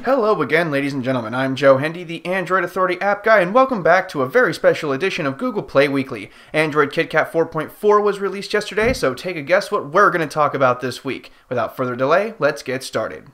Hello again, ladies and gentlemen. I'm Joe Hendy, the Android Authority app guy, and welcome back to a very special edition of Google Play Weekly. Android KitKat 4.4 was released yesterday, so take a guess what we're going to talk about this week. Without further delay, let's get started.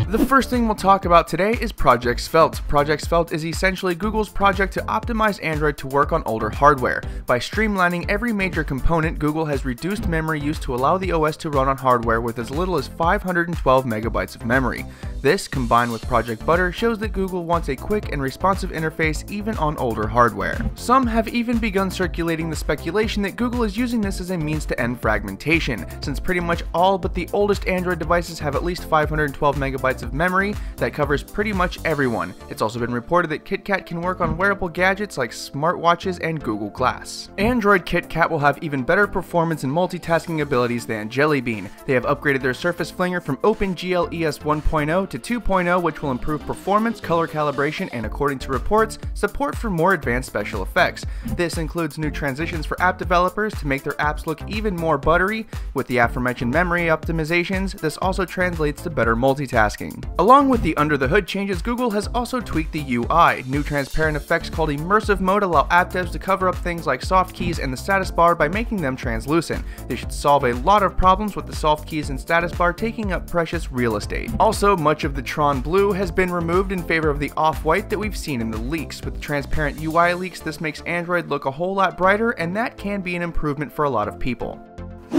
The first thing we'll talk about today is Project Svelte. Project Svelte is essentially Google's project to optimize Android to work on older hardware. By streamlining every major component, Google has reduced memory use to allow the OS to run on hardware with as little as 512 megabytes of memory. This, combined with Project Butter, shows that Google wants a quick and responsive interface even on older hardware. Some have even begun circulating the speculation that Google is using this as a means to end fragmentation, since pretty much all but the oldest Android devices have at least 512 megabytes of memory that covers pretty much everyone. It's also been reported that KitKat can work on wearable gadgets like smartwatches and Google Glass. Android KitKat will have even better performance and multitasking abilities than Jelly Bean. They have upgraded their Surface Flinger from OpenGL ES 1.0 to 2.0, which will improve performance, color calibration, and according to reports, support for more advanced special effects. This includes new transitions for app developers to make their apps look even more buttery. With the aforementioned memory optimizations, this also translates to better multitasking. Along with the under-the-hood changes, Google has also tweaked the UI. New transparent effects called Immersive Mode allow app devs to cover up things like soft keys and the status bar by making them translucent. This should solve a lot of problems with the soft keys and status bar taking up precious real estate. Also, much of the Tron Blue has been removed in favor of the off-white that we've seen in the leaks. With transparent UI leaks, this makes Android look a whole lot brighter, and that can be an improvement for a lot of people.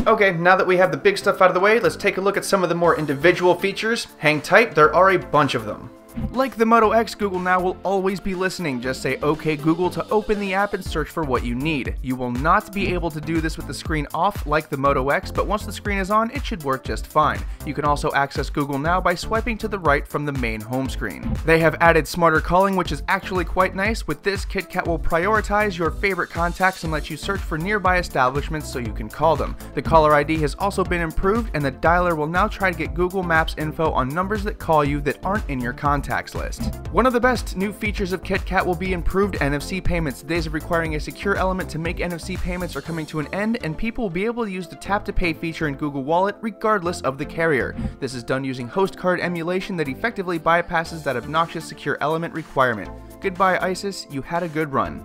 Okay, now that we have the big stuff out of the way, let's take a look at some of the more individual features. Hang tight, there are a bunch of them. Like the Moto X, Google now will always be listening. Just say OK Google to open the app and search for what you need. You will not be able to do this with the screen off like the Moto X, but once the screen is on, it should work just fine. You can also access Google Now by swiping to the right from the main home screen. They have added smarter calling, which is actually quite nice. With this, KitKat will prioritize your favorite contacts and let you search for nearby establishments so you can call them. The caller ID has also been improved, and the dialer will now try to get Google Maps info on numbers that call you that aren't in your contacts list. One of the best new features of KitKat will be improved NFC payments. The days of requiring a secure element to make NFC payments are coming to an end, and people will be able to use the Tap to Pay feature in Google Wallet regardless of the carrier. This is done using host card emulation that effectively bypasses that obnoxious secure element requirement. Goodbye ISIS, you had a good run.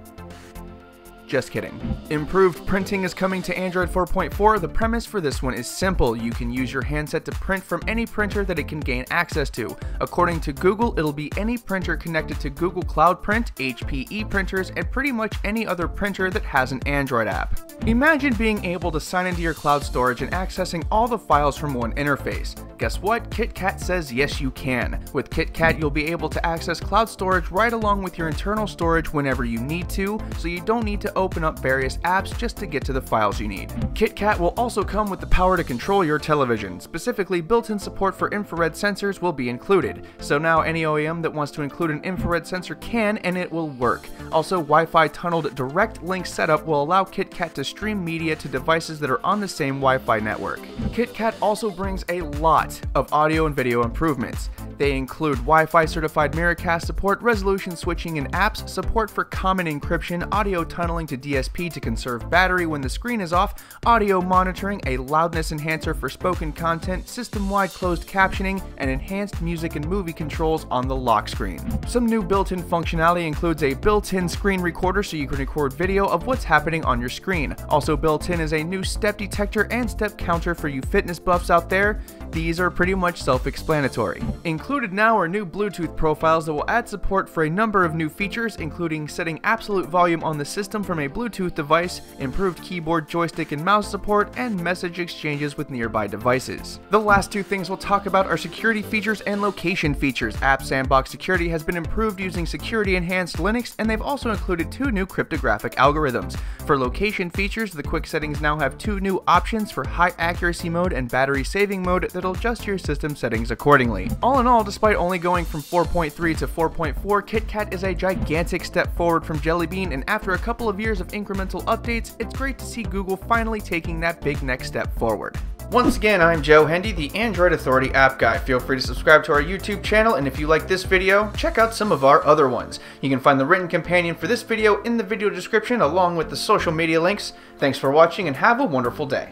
Just kidding. Improved printing is coming to Android 4.4. The premise for this one is simple. You can use your handset to print from any printer that it can gain access to. According to Google, it'll be any printer connected to Google Cloud Print, HP printers, and pretty much any other printer that has an Android app. Imagine being able to sign into your cloud storage and accessing all the files from one interface. Guess what? KitKat says yes you can. With KitKat, you'll be able to access cloud storage right along with your internal storage whenever you need to, so you don't need to open up various apps just to get to the files you need. KitKat will also come with the power to control your television. Specifically, built-in support for infrared sensors will be included. So now any OEM that wants to include an infrared sensor can, and it will work. Also, Wi-Fi tunneled direct link setup will allow KitKat to stream media to devices that are on the same Wi-Fi network. KitKat also brings a lot of audio and video improvements. They include Wi-Fi certified Miracast support, resolution switching in apps, support for common encryption, audio tunneling to DSP to conserve battery when the screen is off, audio monitoring, a loudness enhancer for spoken content, system-wide closed captioning, and enhanced music and movie controls on the lock screen. Some new built-in functionality includes a built-in screen recorder so you can record video of what's happening on your screen. Also built in is a new step detector and step counter for you fitness buffs out there. These are pretty much self-explanatory. Included now are new Bluetooth profiles that will add support for a number of new features, including setting absolute volume on the system from a Bluetooth device, improved keyboard, joystick, and mouse support, and message exchanges with nearby devices. The last two things we'll talk about are security features and location features. App Sandbox security has been improved using security enhanced Linux, and they've also included two new cryptographic algorithms. For location features, the quick settings now have two new options for high accuracy mode and battery saving mode that'll adjust your system settings accordingly. All in all, despite only going from 4.3 to 4.4, KitKat is a gigantic step forward from Jelly Bean, and after a couple of years of incremental updates, it's great to see Google finally taking that big next step forward. Once again, I'm Joe Hendy, the Android Authority app guy. Feel free to subscribe to our YouTube channel, and if you like this video, check out some of our other ones. You can find the written companion for this video in the video description along with the social media links. Thanks for watching and have a wonderful day.